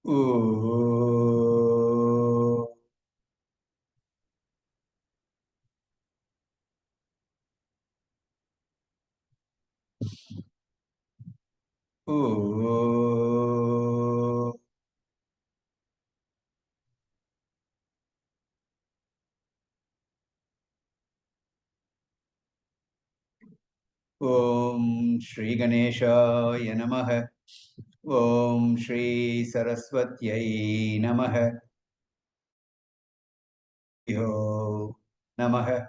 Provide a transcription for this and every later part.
Ooh. Ooh. Om Shri Ganeshaya Namaha. Om Shri Saraswatyai Namaha. Yo Namaha.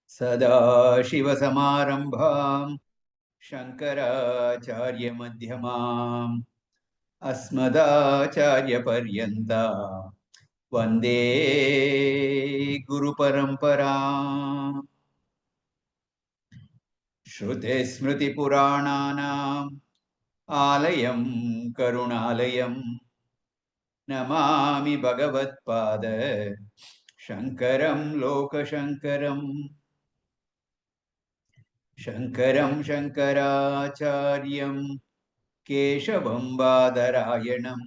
Sadashivasamarambham Shankaracharya-madhyamam Asmadacharya-paryanta Vande Guru-paramparam Shruti-smriti-purananam Alayam Karunalayam Namami Bhagavad-pada Shankaram Lokashankaram Shankaram Shankaracharyam Keshavam Badarayanam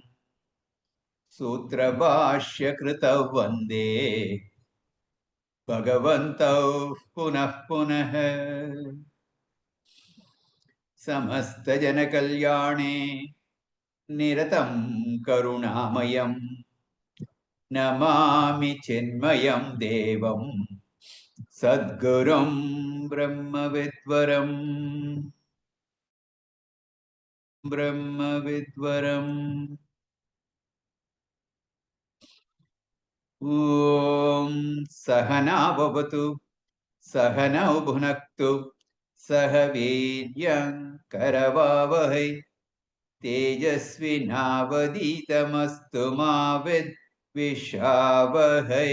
Sutrabhashya Kritav Vande Bhagavantav Punah Punah Samasta Jana Kalyane Niratam Karunamayam Namami Chinmayam Devam Sadgurum Brahmavidvaram Brahmavidvaram Om Sahana Bhavatu Sahanau Bhunaktu Sahaviryam Karavavahai Tejasvinavaditamastu ma Vishavahai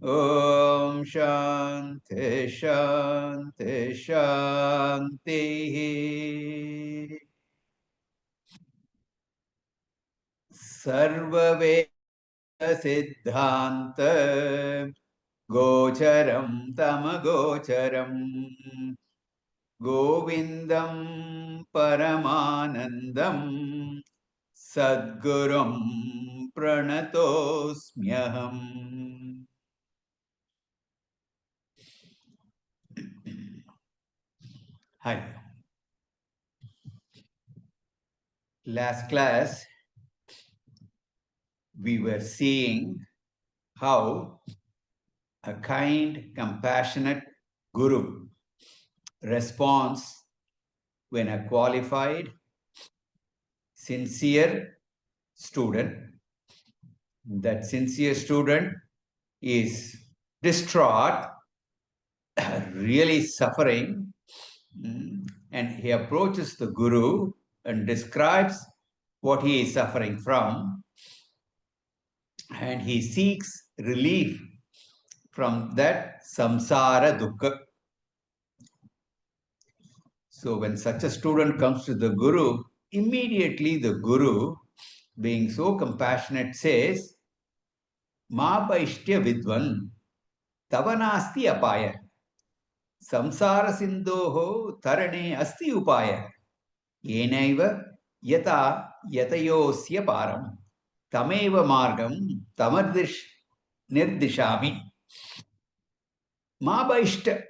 Om Shanti Shanti Shanti Sarva Siddhanta Gocharam Tamagocharam Govindam Paramanandam Sadgurum Pranatosmyaham. Hi. Last class, we were seeing how a kind, compassionate guru responds when a qualified, sincere student, that sincere student is distraught, really suffering, and he approaches the guru and describes what he is suffering from, and he seeks relief from that samsara dukkha. So when such a student comes to the guru, immediately the guru, being so compassionate, says, Ma paishtya vidvan tavanasti apaya samsara sindhoho tarane asti upaya yenaiva yata yatayosya param tameva margam tamardish nirdishami ma paishtya.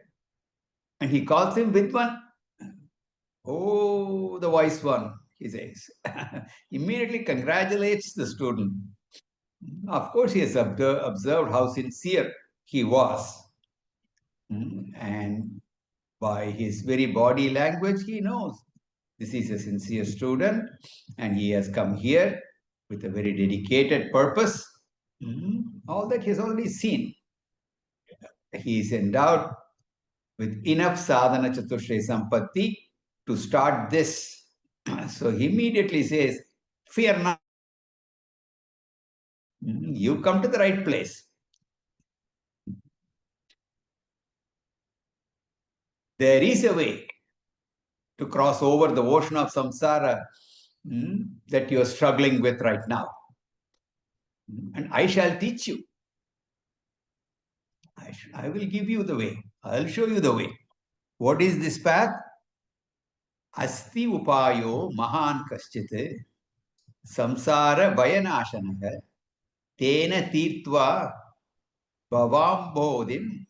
And he calls him vidvan. Oh, the wise one, he says. Immediately congratulates the student. Of course, he has observed how sincere he was. And by his very body language, he knows this is a sincere student and he has come here with a very dedicated purpose. All that he has already seen. He is endowed with enough sadhana chaturshay sampatti to start this. So he immediately says, fear not. You come to the right place. There is a way to cross over the ocean of samsara that you are struggling with right now. And I shall teach you. I will give you the way. I'll show you the way. What is this path? Asti upayo mahan kaschit samsara vayanashanah tena tirtva bhavambodhim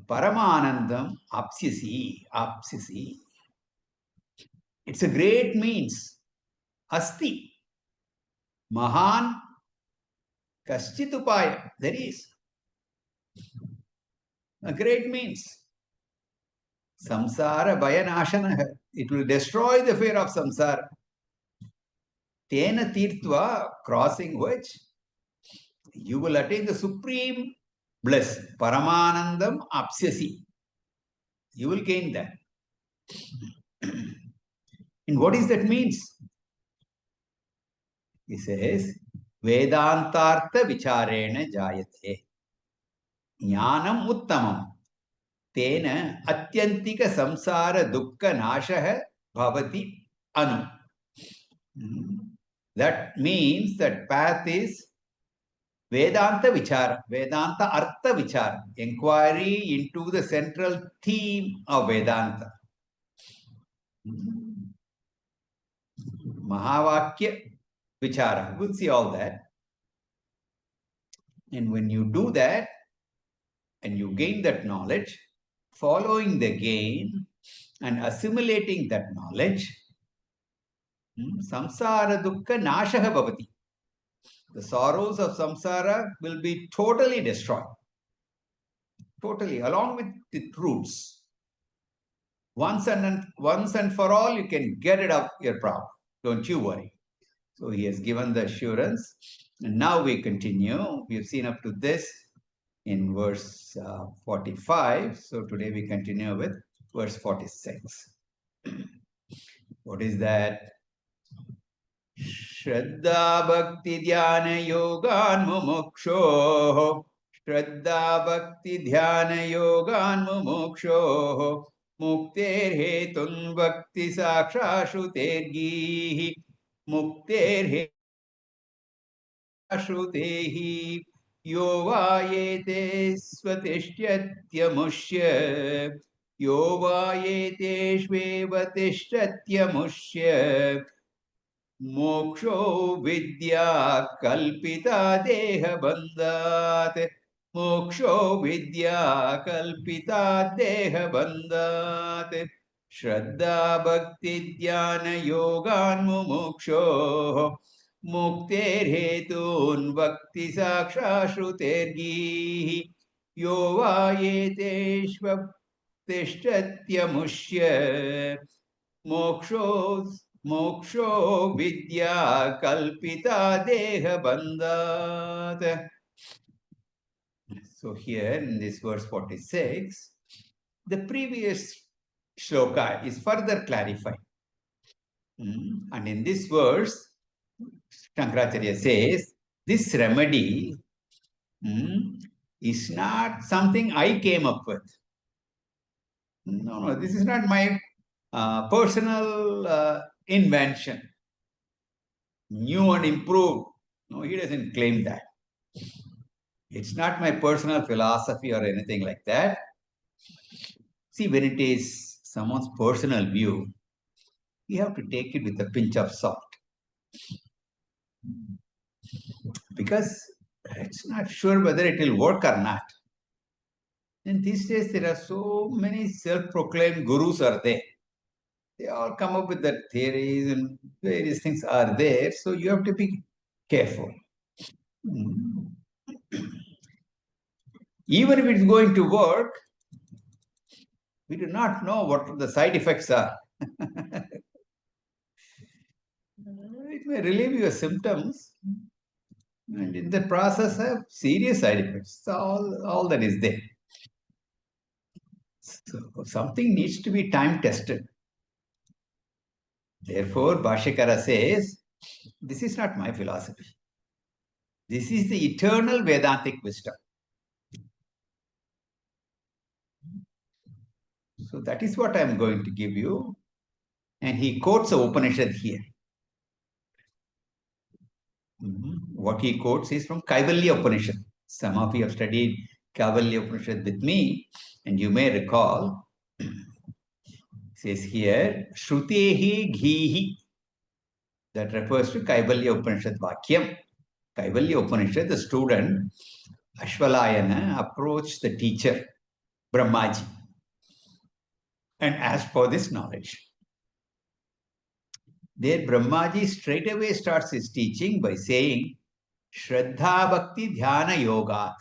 paramanandam apsyasi. It's a great means. Asti. Mahan kaschit upaya. There is a great means. Samsara vayanashanah. It will destroy the fear of samsara. Tena tirtva, crossing which you will attain the supreme bliss. Paramanandam apsyasi. You will gain that. And what is that means? He says, Vedantartha vicharena jayate. Jnanam uttamam. Tena atyantika samsara dukkha nashah bhavati anu. That means that path is Vedanta Vichara, Vedanta Artha Vichara, inquiry into the central theme of Vedanta. Mahavakya Vichara, we'll see all that. And when you do that, and you gain that knowledge, following the gain and assimilating that knowledge, samsara dukkha nashaha bhavati. The sorrows of samsara will be totally destroyed. Totally, along with the roots. Once and for all, you can get rid of your problem. Don't you worry. So he has given the assurance. And now we continue. We have seen up to this in verse 45. So today we continue with verse 46. What is that? Shraddha Bhakti Dhyana Yogan Mumuksho. Shraddha Bhakti Dhyana Yogan Mumuksho. Mukter Hetun Bhakti Saksha Shrutergihi. Mukter Shrutehi. Yo vayete svatishtyatyamushya. Yo vayete shvevatishtyatyamushya. Moksho vidya kalpita deha bandhat. Moksho vidya kalpita deha bandhat. Shraddha bhakti dhyana yogan mumuksho. Mukter hetun bhakti saksha shrutergihi. Yo vayete shvatishtatyamushya. Moksho vidya kalpita deha bandhat. So here in this verse 46, the previous shloka is further clarified. And in this verse, Shankaracharya says, this remedy is not something I came up with. No, this is not my personal invention, new and improved. No, he doesn't claim that. It's not my personal philosophy or anything like that. See, when it is someone's personal view, you have to take it with a pinch of salt. Because it's not sure whether it will work or not. And these days, there are so many self-proclaimed gurus are there. They all come up with their theories and various things are there. So you have to be careful. Even if it's going to work, we do not know what the side effects are. It may relieve your symptoms, and in the process have serious side effects. All that is there. So something needs to be time tested. Therefore, Bhashyakara says, this is not my philosophy. This is the eternal Vedantic wisdom. So that is what I am going to give you. And he quotes the Upanishad here. What he quotes is from Kaivalya Upanishad. Some of you have studied Kaivalya Upanishad with me, and you may recall, Says here, Shrutehi Ghihi. That refers to Kaivalya Upanishad Vakyam. Kaivalya Upanishad, the student, Ashvalayana, approached the teacher, Brahmaji, and asked for this knowledge. There, Brahmaji straight away starts his teaching by saying, Shraddha Bhakti Dhyana Yoga.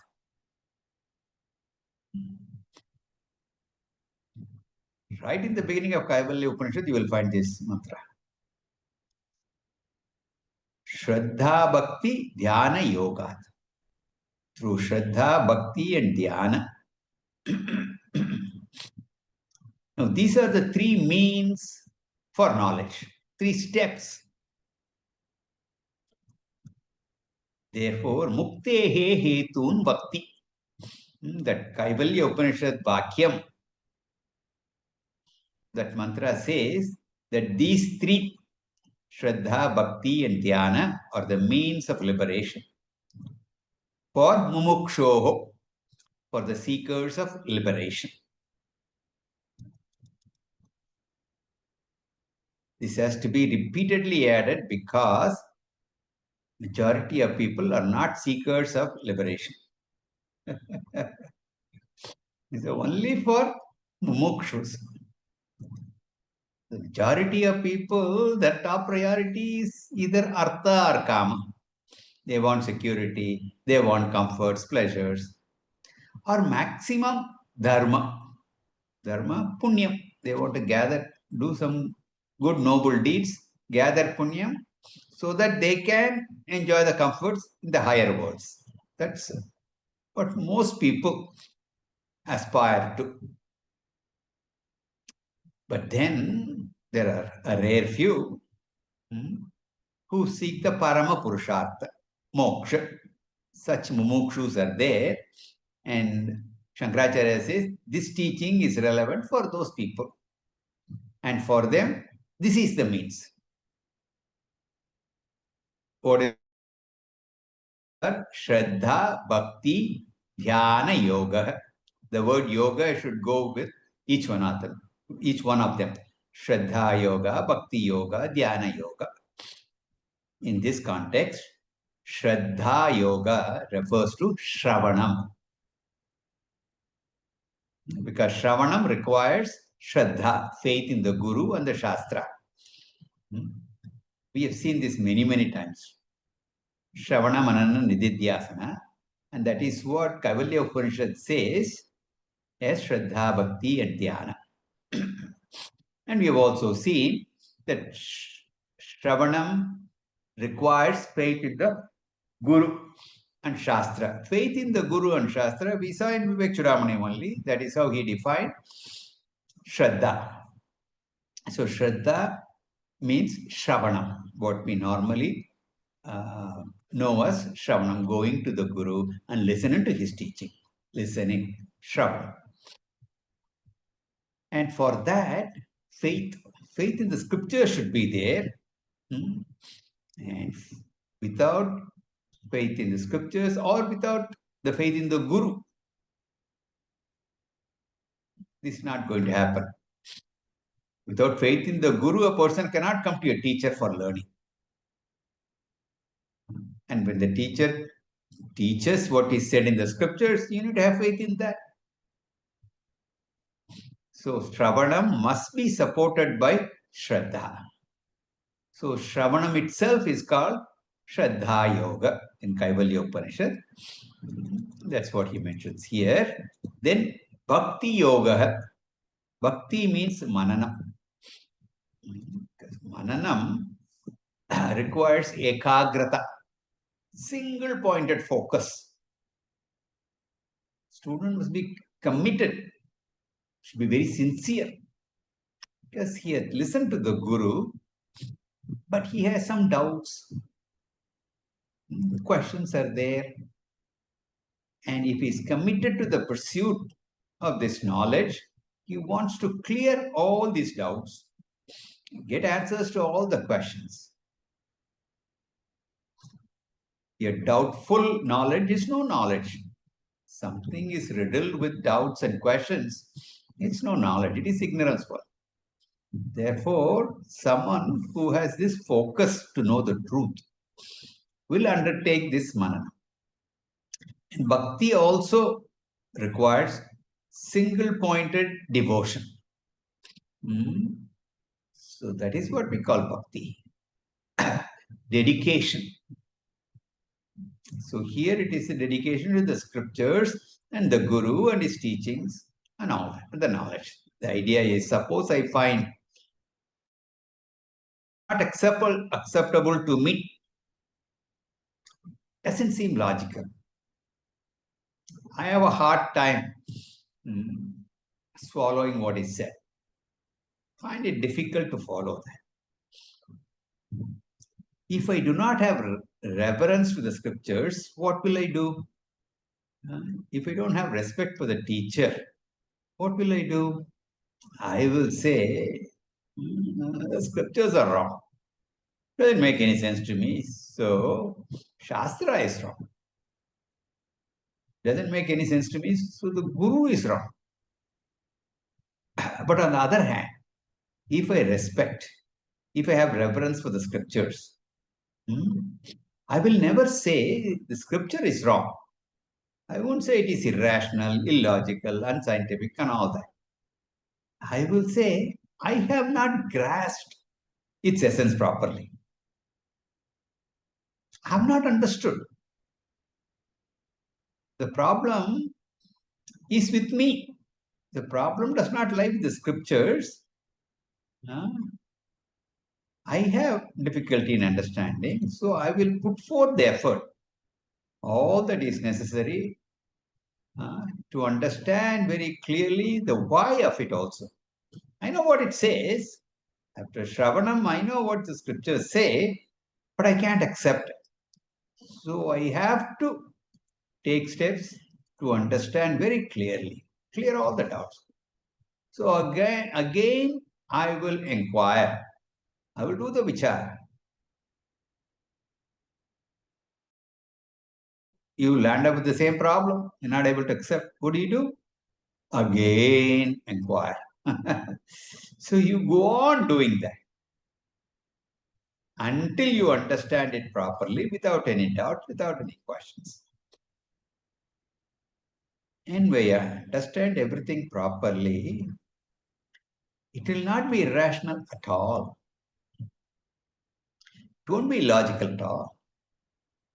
Right in the beginning of Kaivalya Upanishad, you will find this mantra. Shraddha Bhakti Dhyana Yoga. Through Shraddha, Bhakti, and Dhyana. Now, these are the three means for knowledge, three steps. Therefore, Muktehe Hetun Bhakti. That Kaivalya Upanishad Vakyam, that mantra says that these three, Shraddha, Bhakti, and Dhyana, are the means of liberation for Mumukshoho, for the seekers of liberation. This has to be repeatedly added because majority of people are not seekers of liberation. It's only for mumukshus. The majority of people, their top priority is either artha or kama. They want security, they want comforts, pleasures, or maximum dharma. Dharma, punyam. They want to gather, do some good noble deeds, gather punyam, so that they can enjoy the comforts in the higher worlds. That's what most people aspire to. But then there are a rare few who seek the Parama Purushartha, moksha. Such mumukshus are there, and Shankaracharya says this teaching is relevant for those people. And for them, this is the means. What is Shraddha, Bhakti, Dhyana, Yoga. The word yoga should go with each one of them. Shraddha Yoga, Bhakti Yoga, Dhyana Yoga. In this context, Shraddha Yoga refers to Shravanam. Because Shravanam requires Shraddha, faith in the Guru and the Shastra. We have seen this many, many times. Shravana Manana Nididhyasana. And that is what Kaivalya Upanishad says as Shraddha, Bhakti, and Dhyana. And we have also seen that Shravanam requires faith in the Guru and Shastra. Faith in the Guru and Shastra, we saw in Vivekacu only. That is how he defined Shraddha. So Shraddha means Shravanam, what we normally know as Shravanam, going to the Guru and listening to his teaching. Listening, Shravanam. And for that, faith in the scripture should be there. And without faith in the scriptures or without the faith in the Guru, this is not going to happen. Without faith in the Guru, a person cannot come to a teacher for learning. And when the teacher teaches what is said in the scriptures, you need to have faith in that. So Shravanam must be supported by Shraddha. So Shravanam itself is called Shraddha Yoga in Kaivalya Upanishad. That's what he mentions here. Then Bhakti Yoga. Bhakti means Mananam. Mananam requires ekagrata, single pointed focus. Student must be committed, should be very sincere, because he had listened to the Guru, but he has some doubts. Questions are there. And if he is committed to the pursuit of this knowledge, he wants to clear all these doubts, get answers to all the questions. A doubtful knowledge is no knowledge. Something is riddled with doubts and questions. It's no knowledge. It is ignorance. Therefore, someone who has this focus to know the truth will undertake this manana. And bhakti also requires single-pointed devotion. So that is what we call bhakti. Dedication. So here it is a dedication to the scriptures and the guru and his teachings and all that, the knowledge. The idea is, suppose I find not acceptable to me, doesn't seem logical. I have a hard time swallowing what is said. Find it difficult to follow that. If I do not have reverence to the scriptures, what will I do? If I don't have respect for the teacher, what will I do? I will say, the scriptures are wrong. Doesn't make any sense to me. So, Shastra is wrong. Doesn't make any sense to me. So, the Guru is wrong. But on the other hand, if I respect, if I have reverence for the scriptures, I will never say the scripture is wrong. I won't say it is irrational, illogical, unscientific, and all that. I will say I have not grasped its essence properly. I have not understood. The problem is with me. The problem does not lie with the scriptures. I have difficulty in understanding, so I will put forth the effort, all that is necessary to understand very clearly the why of it also. I know what it says. After Shravanam, I know what the scriptures say, but I can't accept it. So I have to take steps to understand very clearly, clear all the doubts. So again, I will inquire. I will do the vichara. You land up with the same problem. You're not able to accept. What do? Again, inquire. So you go on doing that until you understand it properly without any doubt, without any questions. And when you understand everything properly, it will not be irrational at all. It won't be illogical at all.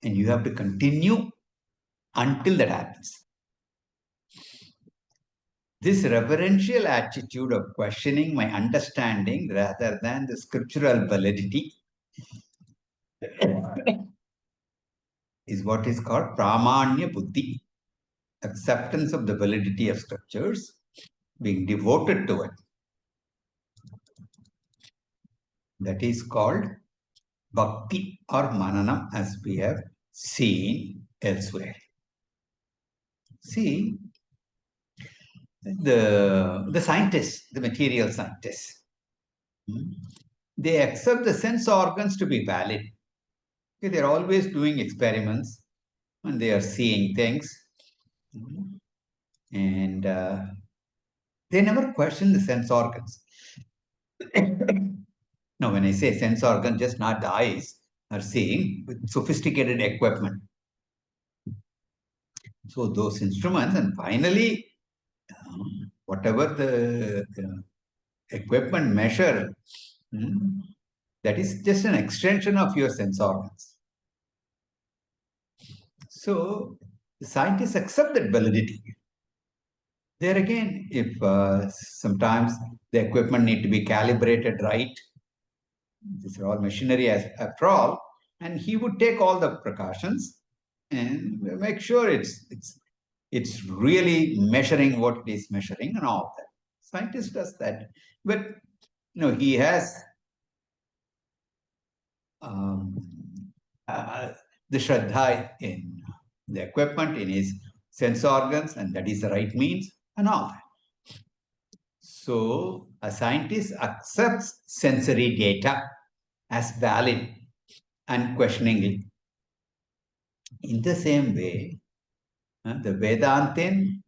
And you have to continue until that happens. This reverential attitude of questioning my understanding rather than the scriptural validity is what is called pramanya buddhi, acceptance of the validity of scriptures, being devoted to it. That is called bhakti or mananam, as we have seen elsewhere. See, the scientists, the material scientists, they accept the sense organs to be valid. Okay, they're always doing experiments and they are seeing things. And they never question the sense organs. Now, when I say sense organ, just not the eyes are seeing with sophisticated equipment. So those instruments, and finally, whatever the equipment measure, that is just an extension of your sense organs. So the scientists accept that validity. There again, if sometimes the equipment need to be calibrated right, these are all machinery after all, and he would take all the precautions and make sure it's really measuring what it is measuring and all that. Scientist does that, but he has the shraddha in the equipment, in his sense organs, and that is the right means and all that. So a scientist accepts sensory data as valid unquestioningly. In the same way, the Vedantin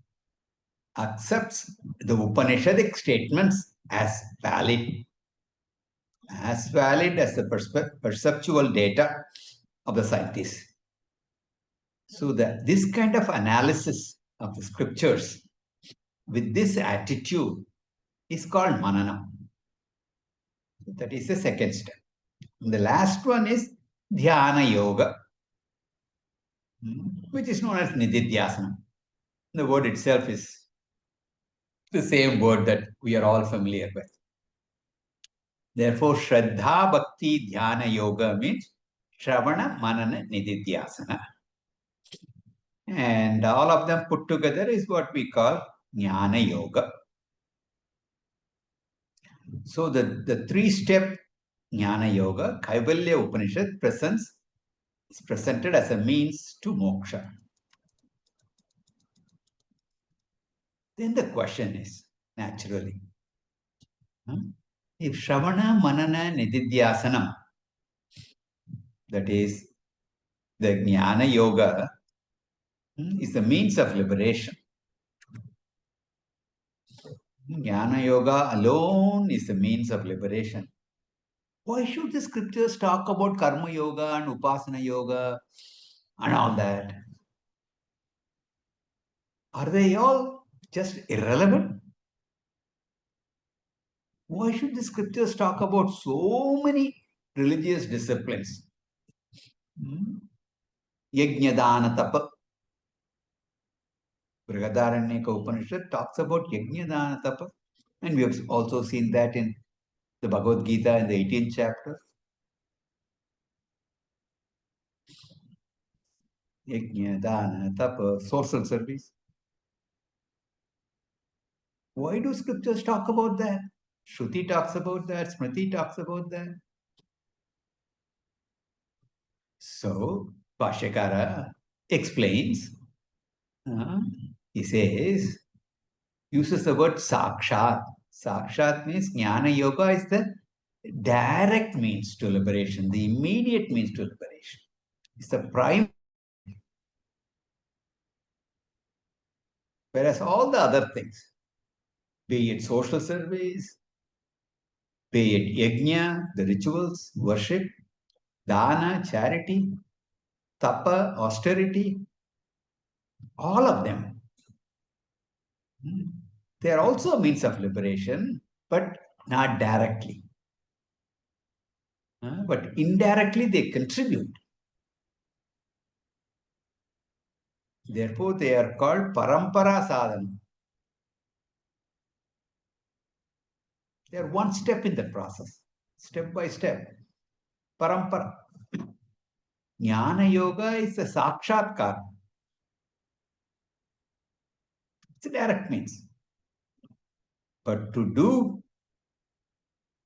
accepts the Upanishadic statements as valid as valid as the perceptual data of the scientists. So that this kind of analysis of the scriptures with this attitude is called manana. That is the second step. And the last one is dhyana yoga, which is known as nididhyasana. The word itself is the same word that we are all familiar with. Therefore, Shraddha Bhakti Dhyana Yoga means Shravana Manana Nididhyasana. And all of them put together is what we call Jnana Yoga. So the three-step Jnana Yoga, Kaivalya Upanishad is presented as a means to moksha. Then the question is, naturally, if Shravana Manana Nididhyasanam, that is the Jnana Yoga, is the means of liberation. Jnana Yoga alone is the means of liberation. Why should the scriptures talk about Karma Yoga and Upasana Yoga and all that? Are they all just irrelevant? Why should the scriptures talk about so many religious disciplines? Yajnadana Tapa. Brihadaranyaka Upanishad talks about Yajnadana Tapa. And we have also seen that in the Bhagavad Gita in the 18th chapter. Yajna, Dana, Tapa, social service. Why do scriptures talk about that? Shruti talks about that, Smriti talks about that. So, Bhashyakara explains, he says, uses the word Sakshat. Sakshat means Jnana Yoga is the direct means to liberation, the immediate means to liberation. It's the prime. Whereas all the other things, be it social service, be it yajna, the rituals, worship, dana, charity, tapa, austerity, all of them, they are also a means of liberation, but not directly. But indirectly they contribute. Therefore, they are called parampara sadhana. They are one step in the process, step by step. Parampara. Jnana Yoga is a sakshatkar. It's a direct means. But to do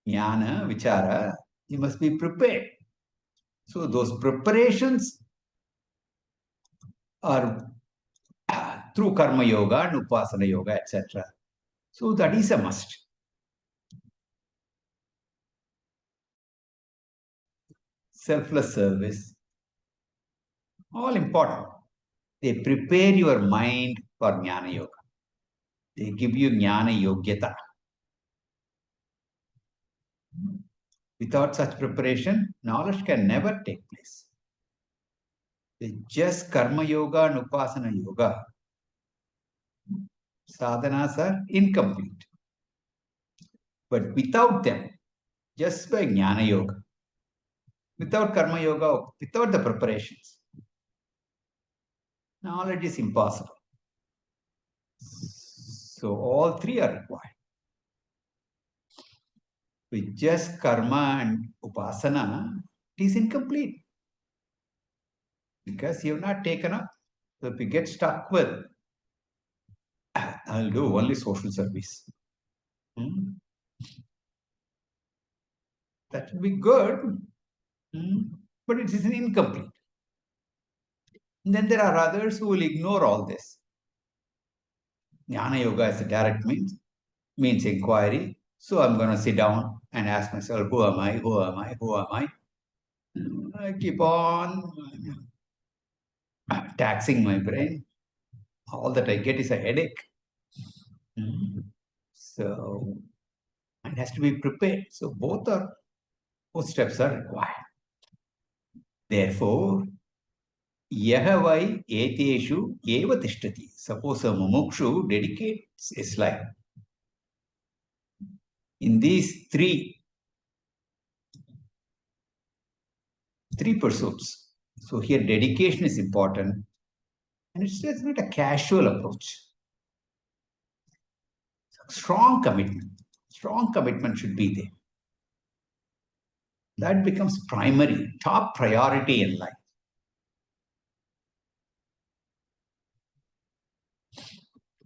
jnana, vichara, you must be prepared. So those preparations are through karma yoga and upasana yoga, etc. So that is a must. Selfless service, all important. They prepare your mind for jnana yoga. They give you jnana yogyata. Without such preparation, knowledge can never take place. With just karma yoga and upasana yoga, sadhanas are incomplete. But without them, just by jnana yoga, without karma yoga, without the preparations, knowledge is impossible. So all three are required. With just karma and upasana, it is incomplete. Because you have not taken up. So if you get stuck with, I'll do only social service. That will be good, but it is incomplete. And then there are others who will ignore all this. Jnana yoga is a direct means inquiry. So I'm going to sit down and ask myself, who am I? Who am I? Who am I? I keep on taxing my brain. All that I get is a headache. So it has to be prepared. So both are Both steps are required. Therefore, Yahavai eteshu eva tishtati. Suppose a mumukshu dedicates his life in these three pursuits. So here dedication is important, and it's not a casual approach. Strong commitment. Strong commitment should be there. That becomes primary, top priority in life.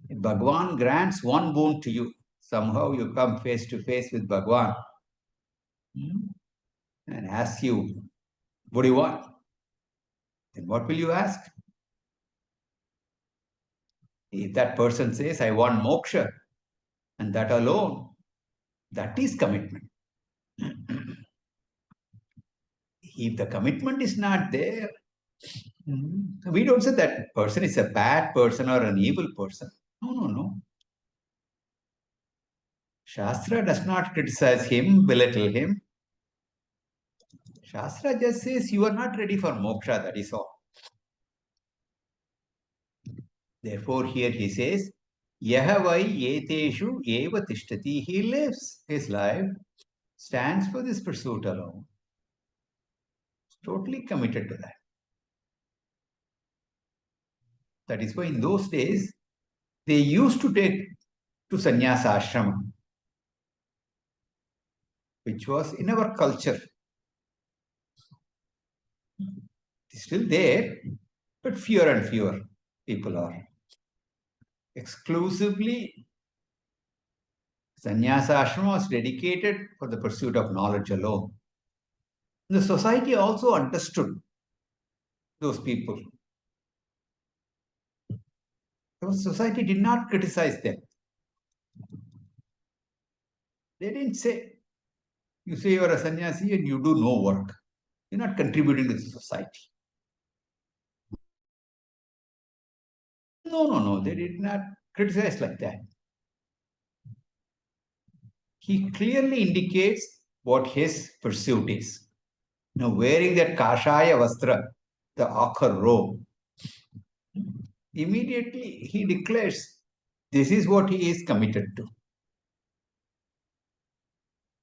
If Bhagwan grants one boon to you, somehow you come face to face with Bhagwan and asks you, what do you want? Then what will you ask? If that person says, I want moksha, and that alone, that is commitment. If the commitment is not there, we don't say that person is a bad person or an evil person. No. Shastra does not criticize him, belittle him. Shastra just says you are not ready for moksha, that is all. Therefore, here he says, Yahavai eteshu eva tishtati. He lives his life, stands for this pursuit alone. Totally committed to that. That is why in those days, they used to take to sannyasa ashrama, which was in our culture. It's still there, but fewer and fewer people are. Exclusively, sannyasa ashrama was dedicated for the pursuit of knowledge alone. The society also understood those people. The society did not criticize them. They didn't say, you say you are a sannyasi and you do no work. You're not contributing to the society. No. They did not criticize like that. He clearly indicates what his pursuit is. Now, wearing that kashaya vastra, the ochre robe, immediately he declares this is what he is committed to.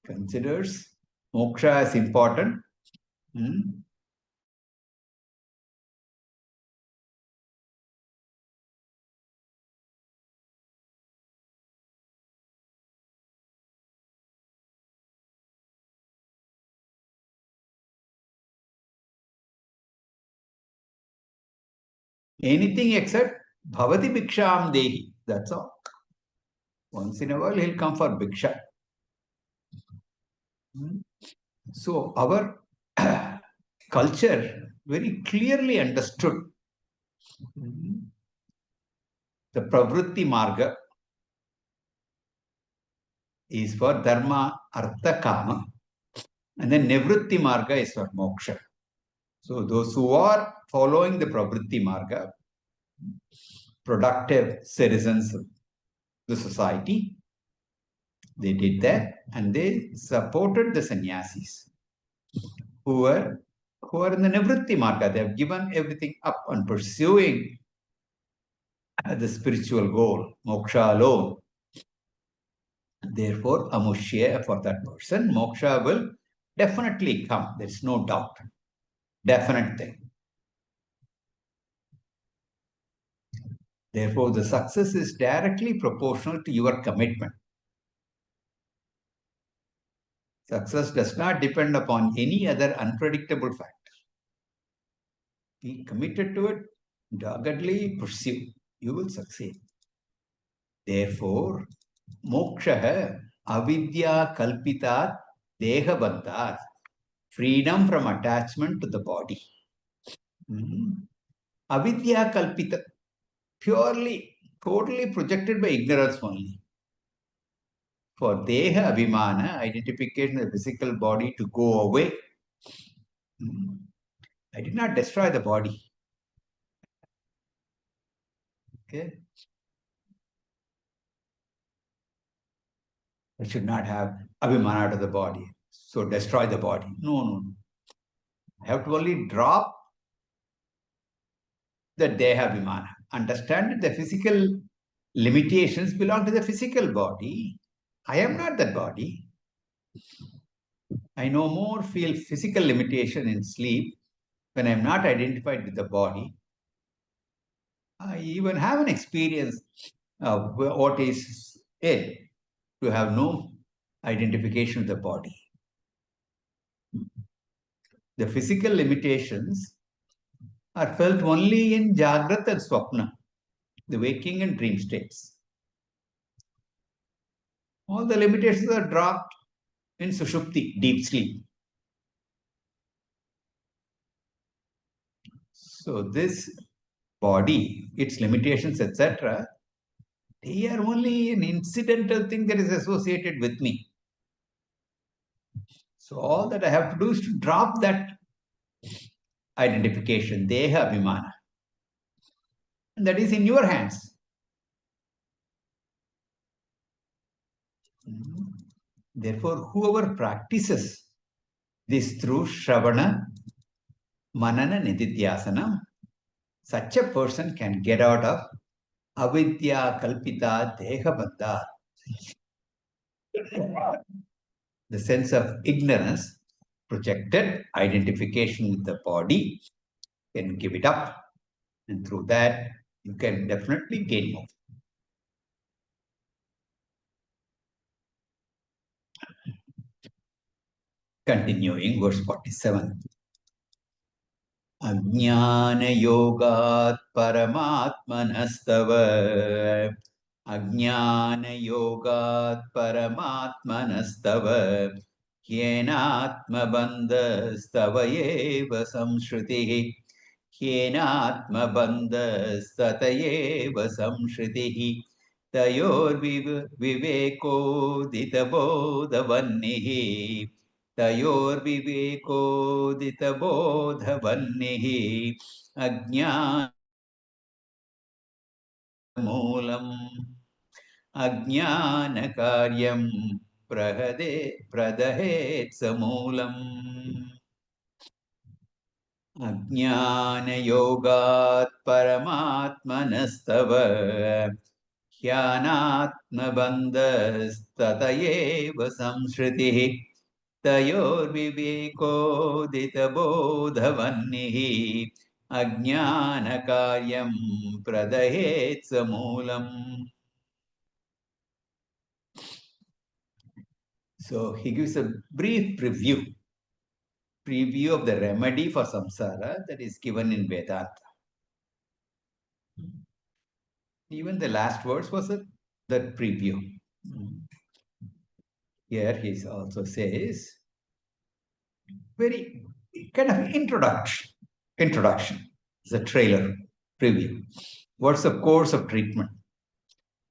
Considers moksha as important. Anything except bhavati bhiksham dehi. That's all. Once in a while, he'll come for bhiksha. So our culture very clearly understood the pravritti marga is for dharma, artha, kama, and then nivritti marga is for moksha. So those who are following the pravritti marga, productive citizens of the society, they did that and they supported the sannyasis who are in the nivritti marga. They have given everything up on pursuing the spiritual goal, moksha alone. Therefore, amushya for that person, moksha will definitely come. There's no doubt. Definite thing. Therefore, the success is directly proportional to your commitment. Success does not depend upon any other unpredictable factor. Be committed to it, doggedly pursue. You will succeed. Therefore, moksha avidya kalpitat dehabandhat, freedom from attachment to the body. Avidya kalpita, purely, totally projected by ignorance only. For deha abhimana, identification of the physical body to go away. I did not destroy the body. Okay. I should not have abhimana to the body. So destroy the body. No, no, no. I have to only drop the Deha Vimana. Understand that the physical limitations belong to the physical body. I am not that body. I no more feel physical limitation in sleep when I'm not identified with the body. I even have an experience of what is it to have no identification with the body. The physical limitations are felt only in Jagrat and Swapna, the waking and dream states. All the limitations are dropped in Sushupti, deep sleep. So this body, its limitations, etc., they are only an incidental thing that is associated with me. So all that I have to do is to drop that identification, Deha Abhimana. And that is in your hands. Therefore, whoever practices this through Shravana, Manana, Nididhyasana, such a person can get out of avidya kalpita deha bandha, the sense of ignorance, projected identification with the body, can give it up. And through that, you can definitely gain more. Continuing verse 47. Ajnana-yogat paramatmanastava. Ajnana-yogat paramatmanastava. Hyenatma-bandhastava eva samshritihi. Hyenatma-bandhastata samshritihi. तयोर्विवेकोदितबोधवह्निः तयोर्विवेकोदितबोधवह्निः अज्ञानमूलम् अज्ञानकार्यं प्रदहेत् समूलम् अज्ञानयोगात् परमात्मनस्तव ह्यानात्मबन्धस्तत एव संश्रुतिः तयोर्विवेकोदितबोधवह्निः अज्ञानकार्यं प्रदहेत् समूलम्. So he gives a brief preview of the remedy for samsara that is given in Vedanta. Even the last verse was that preview. Here he also says, very kind of introduction. It's a trailer preview. What's the course of treatment?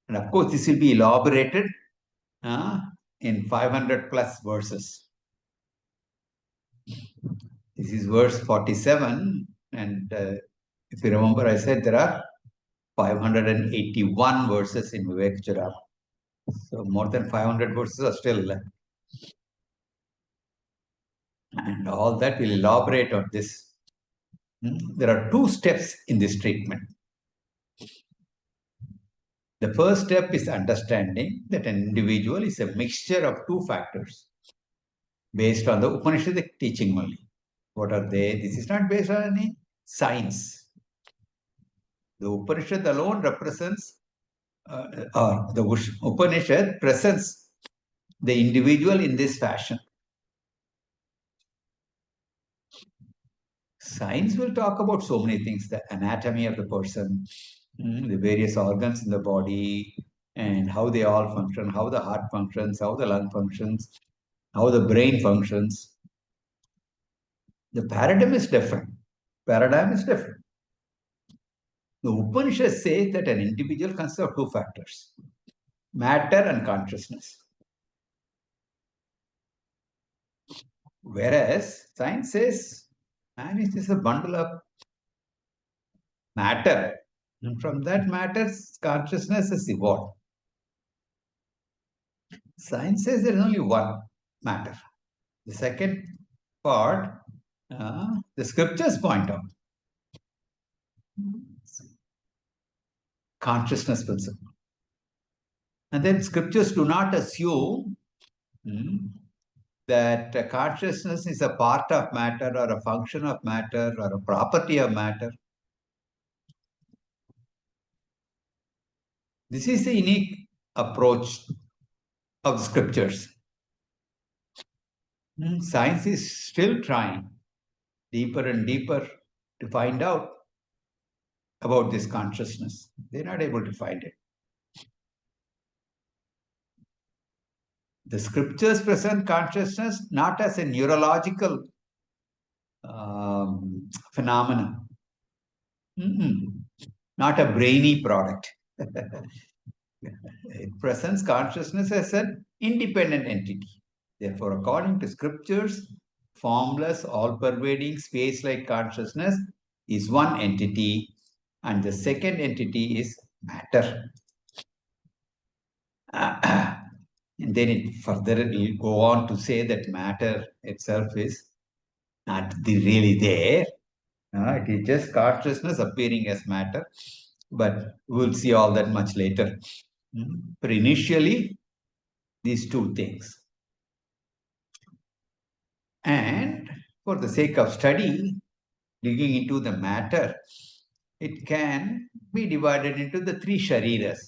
And of course, this will be elaborated in 500 plus verses. This is verse 47. And if you remember, I said there are 581 verses in Vivekacu. So more than 500 verses are still left. And all that will elaborate on this. There are two steps in this treatment. The first step is understanding that an individual is a mixture of two factors based on the Upanishadic teaching only. What are they? This is not based on any science. The Upanishad alone represents, or the Upanishad presents the individual in this fashion. Science will talk about so many things, the anatomy of the person, the various organs in the body, and how they all function, how the heart functions, how the lung functions, how the brain functions. The paradigm is different. The Upanishad says that an individual consists of two factors, matter and consciousness. Whereas science says man is just a bundle of matter. And from that matter, consciousness is evolved. Science says there is only one matter. The second part, the scriptures point out consciousness principle. And then scriptures do not assume that consciousness is a part of matter or a function of matter or a property of matter. This is the unique approach of the scriptures. Science is still trying deeper and deeper to find out about this consciousness. They're not able to find it. The scriptures present consciousness not as a neurological phenomenon, not a brainy product. It presents consciousness as an independent entity. Therefore, according to scriptures, formless, all-pervading space-like consciousness is one entity, and the second entity is matter. And then it further will go on to say that matter itself is not really there. It is just consciousness appearing as matter, but we'll see all that much later. But initially, these two things. And for the sake of study, digging into the matter, it can be divided into the three shariras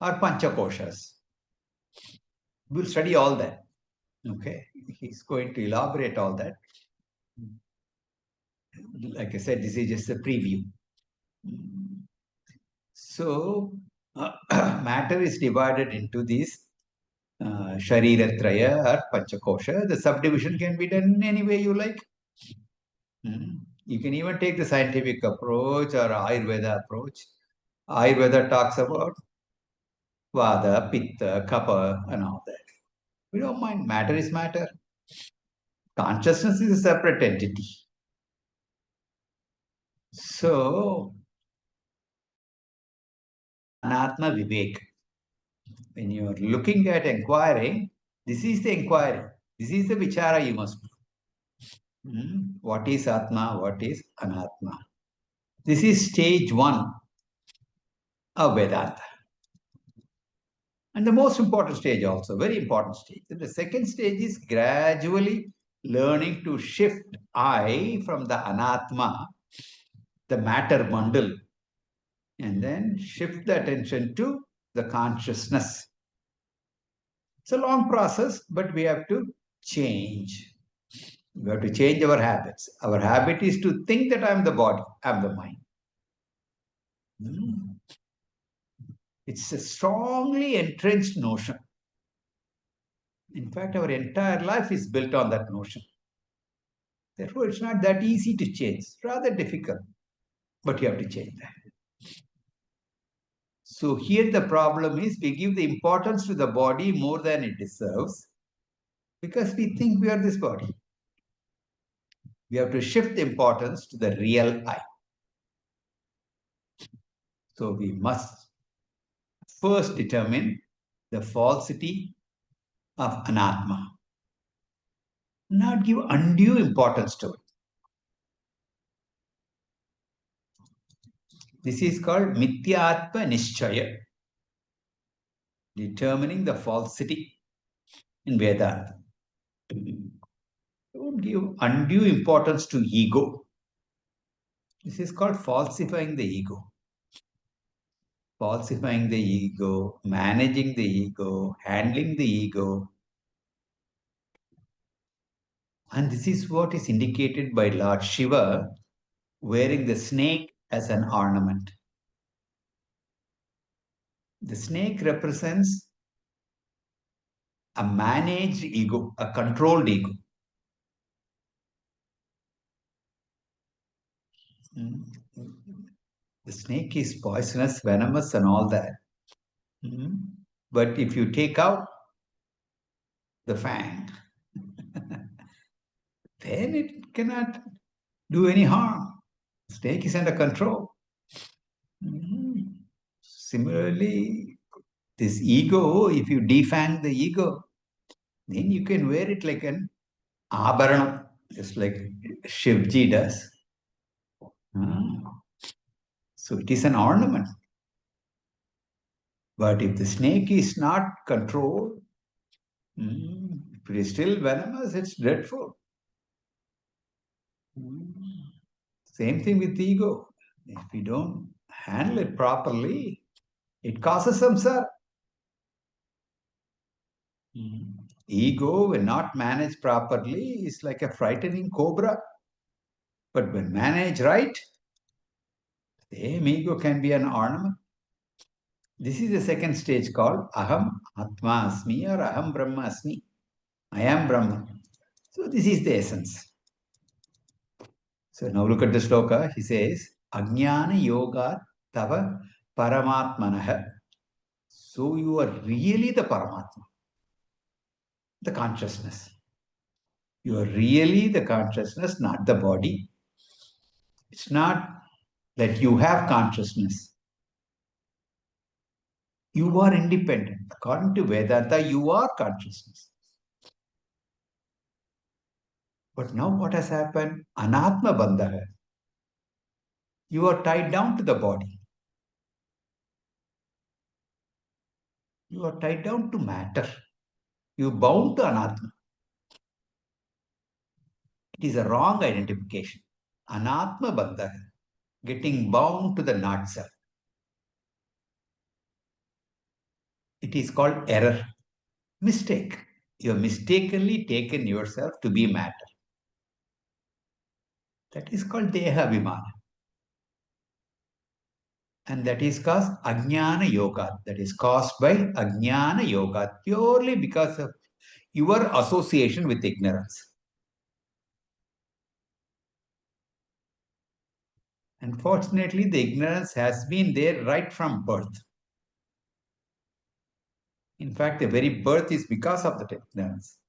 or panchakoshas. We'll study all that. Okay, he's going to elaborate all that. Like I said, this is just a preview. So, matter is divided into these Shariratraya or Panchakosha. The subdivision can be done any way you like. You can even take the scientific approach or Ayurveda approach. Ayurveda talks about Vada, Pitta, Kapha, and all that. We don't mind. Matter is matter. Consciousness is a separate entity. So, Anatma Vivek. When you're looking at inquiring, this is the inquiry. This is the vichara you must do. What is Atma? What is Anatma? This is stage one of Vedanta. And the most important stage also, very important stage. The second stage is gradually learning to shift I from the Anatma, the matter bundle, and then shift the attention to the consciousness. It's a long process, but we have to change. We have to change our habits. Our habit is to think that I'm the body, I'm the mind. It's a strongly entrenched notion. In fact, our entire life is built on that notion. Therefore, it's not that easy to change. It's rather difficult, but you have to change that. So here the problem is we give the importance to the body more than it deserves because we think we are this body. We have to shift the importance to the real I. So we must first determine the falsity of anatma, not give undue importance to it. This is called mithyatma nishchaya, determining the falsity in Vedanta. Don't give undue importance to ego. This is called falsifying the ego. Falsifying the ego, managing the ego, handling the ego. And this is what is indicated by Lord Shiva wearing the snake as an ornament. The snake represents a managed ego, a controlled ego. The snake is poisonous, venomous, and all that. But if you take out the fang, then it cannot do any harm. Snake is under control. Similarly, this ego, if you defang the ego, then you can wear it like an Abharanam, just like Shivji does. So it is an ornament. But if the snake is not controlled, if it is still venomous, it's dreadful. Same thing with ego. If we don't handle it properly, it causes samsara. Ego, when not managed properly, is like a frightening cobra. But when managed right, same ego can be an ornament. This is the second stage called Aham Atma Asmi or Aham Brahma Asmi. I am Brahman. So this is the essence. So now look at the sloka. He says, Ajnana Yoga Tava Paramatmanaha. So you are really the Paramatma, the consciousness. You are really the consciousness, not the body. It's not that you have consciousness. You are independent. According to Vedanta, you are consciousness. But now what has happened? Anatma bandha. You are tied down to the body. You are tied down to matter. You bound to anatma. It is a wrong identification. Anatma bandha. Getting bound to the not self. It is called error. Mistake. You have mistakenly taken yourself to be matter. That is called Deha Vimana. And that is caused Ajnana Yoga. That is caused by Ajnana Yoga, purely because of your association with ignorance. Unfortunately, the ignorance has been there right from birth. In fact, the very birth is because of the ignorance.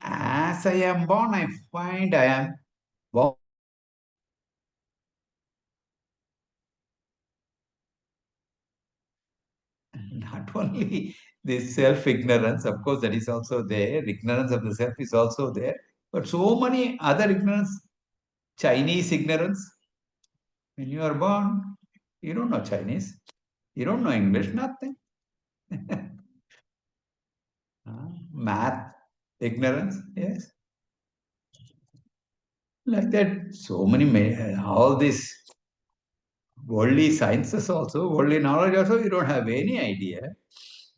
As I am born, I find I am born. Not only this self-ignorance, of course, that is also there. Ignorance of the self is also there. But so many other ignorance, Chinese ignorance. When you are born, you don't know Chinese. You don't know English, nothing. Math, ignorance, yes. Like that, so many, all these worldly sciences also, worldly knowledge also, you don't have any idea.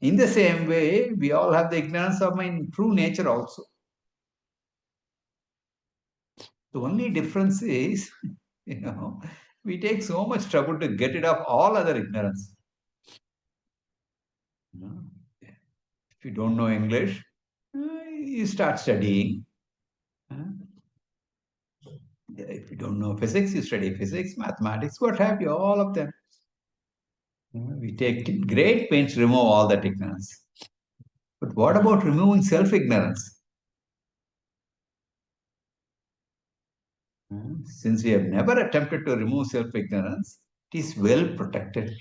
In the same way, we all have the ignorance of my true nature also. The only difference is, we take so much trouble to get rid of all other ignorance. If you don't know English, you start studying. If you don't know physics, you study physics, mathematics, what have you, all of them. We take great pains to remove all that ignorance. But what about removing self-ignorance? Since we have never attempted to remove self-ignorance, it is well protected.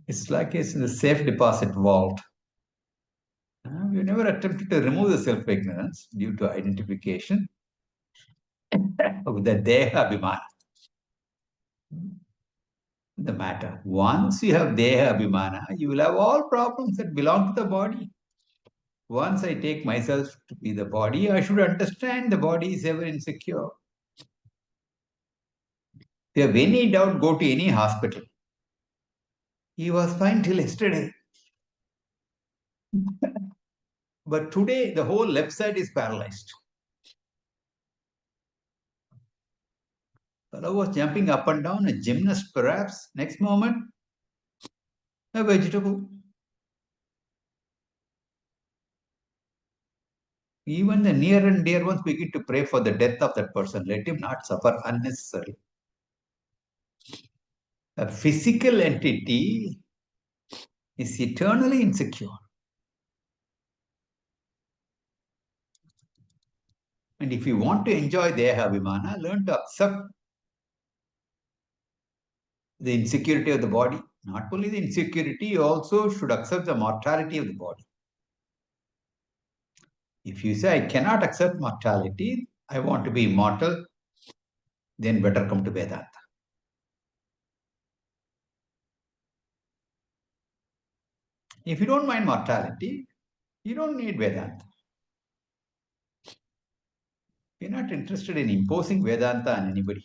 It's like it's in the safe deposit vault. We never attempted to remove the self-ignorance due to identification of the Deha Abhimana. The matter. Once you have Deha Abhimana, you will have all problems that belong to the body. Once I take myself to be the body, I should understand the body is ever insecure. If you have any doubt, go to any hospital. He was fine till yesterday. But today, the whole left side is paralyzed. Fellow was jumping up and down, a gymnast perhaps. Next moment, a vegetable. Even the near and dear ones begin to pray for the death of that person. Let him not suffer unnecessarily. A physical entity is eternally insecure. And if you want to enjoy Deha Vimana, learn to accept the insecurity of the body. Not only the insecurity, you also should accept the mortality of the body. If you say, I cannot accept mortality, I want to be immortal, then better come to Vedanta. If you don't mind mortality, you don't need Vedanta. We're not interested in imposing Vedanta on anybody.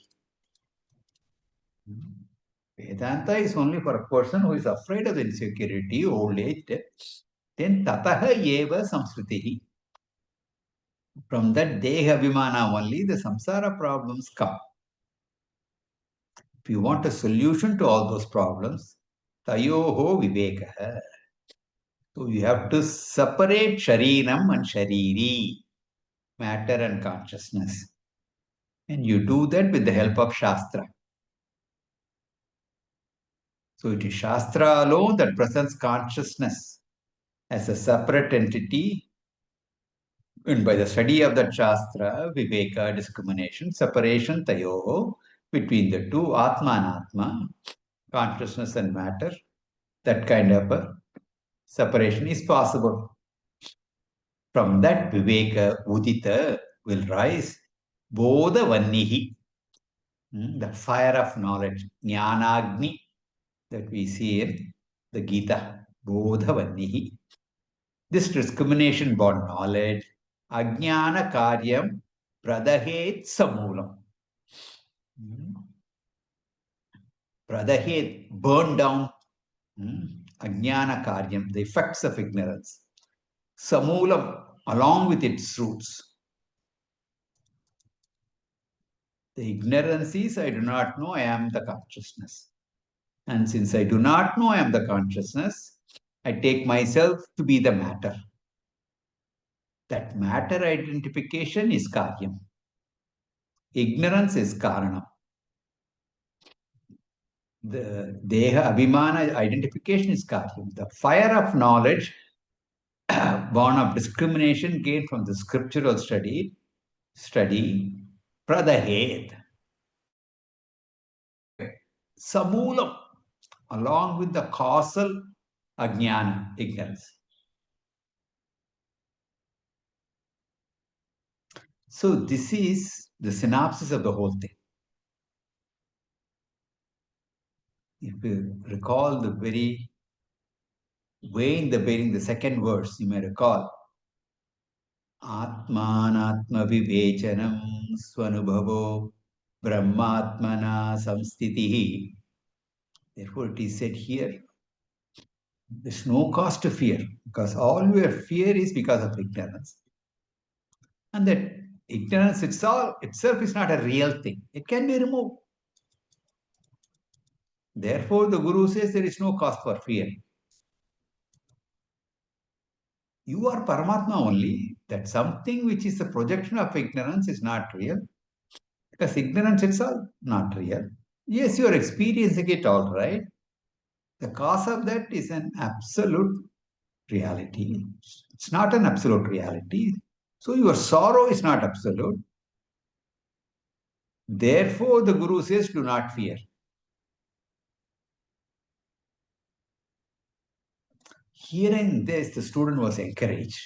Vedanta is only for a person who is afraid of insecurity, old age, death. Then tataha eva samsritihi. From that deha vimana only the samsara problems come. If you want a solution to all those problems, tayoho vivekaha. So you have to separate sharinam and shariri, matter and consciousness. And you do that with the help of Shastra. So it is Shastra alone that presents consciousness as a separate entity. And by the study of that Shastra, Viveka, discrimination, separation, tayoho, between the two, Atma and Atma, consciousness and matter, that kind of a separation is possible. From that Viveka, Udita will rise, Bodha Vannihi, the fire of knowledge, Jnanagni, that we see in the Gita, Bodha Vannihi. This discrimination about knowledge, Ajnana Karyam Pradahet Samulam. Pradahet, burn down Ajnana Karyam, the effects of ignorance. Samulam, along with its roots. The ignorance is, I do not know, I am the consciousness. And since I do not know I am the consciousness, I take myself to be the matter. That matter identification is karyam. Ignorance is karana. The deha abhimana identification is karyam. The fire of knowledge born of discrimination gained from the scriptural study, pradahet. Samulam, along with the causal ajnana, ignorance. So this is the synopsis of the whole thing. If you recall the very way in the beginning, the second verse, you may recall, Atmanatma vivechanam swanubhavo brahmatmana samstitihi. Therefore, it is said here, there's no cause to fear, because all your fear is because of ignorance. And that ignorance itself is not a real thing. It can be removed. Therefore, the Guru says there is no cause for fear. You are Paramatma only. That something which is a projection of ignorance is not real. Because ignorance itself not real. Yes, you are experiencing it all right. The cause of that is an absolute reality. It's not an absolute reality. So your sorrow is not absolute. Therefore, the Guru says, do not fear. Hearing this, the student was encouraged.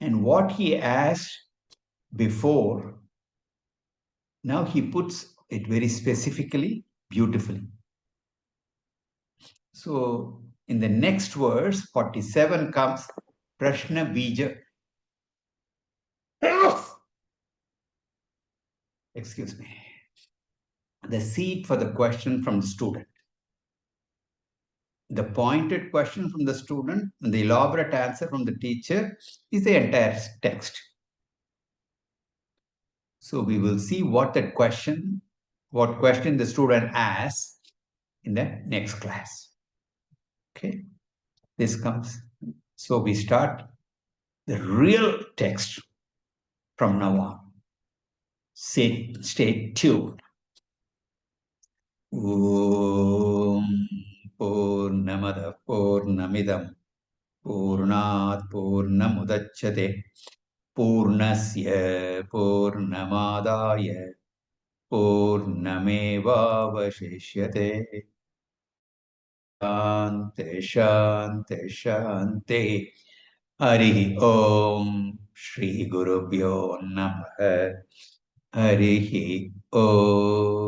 And what he asked before, now he puts it very specifically, beautifully. So in the next verse, 47 comes Prashna Bija. Excuse me. The seed for the question from the student. The pointed question from the student and the elaborate answer from the teacher is the entire text. So we will see what question the student asks in the next class. Okay, this comes. So we start the real text from now on. Stay tuned. Om Purnamada Purnamidam Purnat Purnamudachyate Purnasya Purnamadaya Purnameva Vashishyate Shanti, Shanti, Shanti. Hari Om. Shri Gurubhyo Namaha. Hari Om.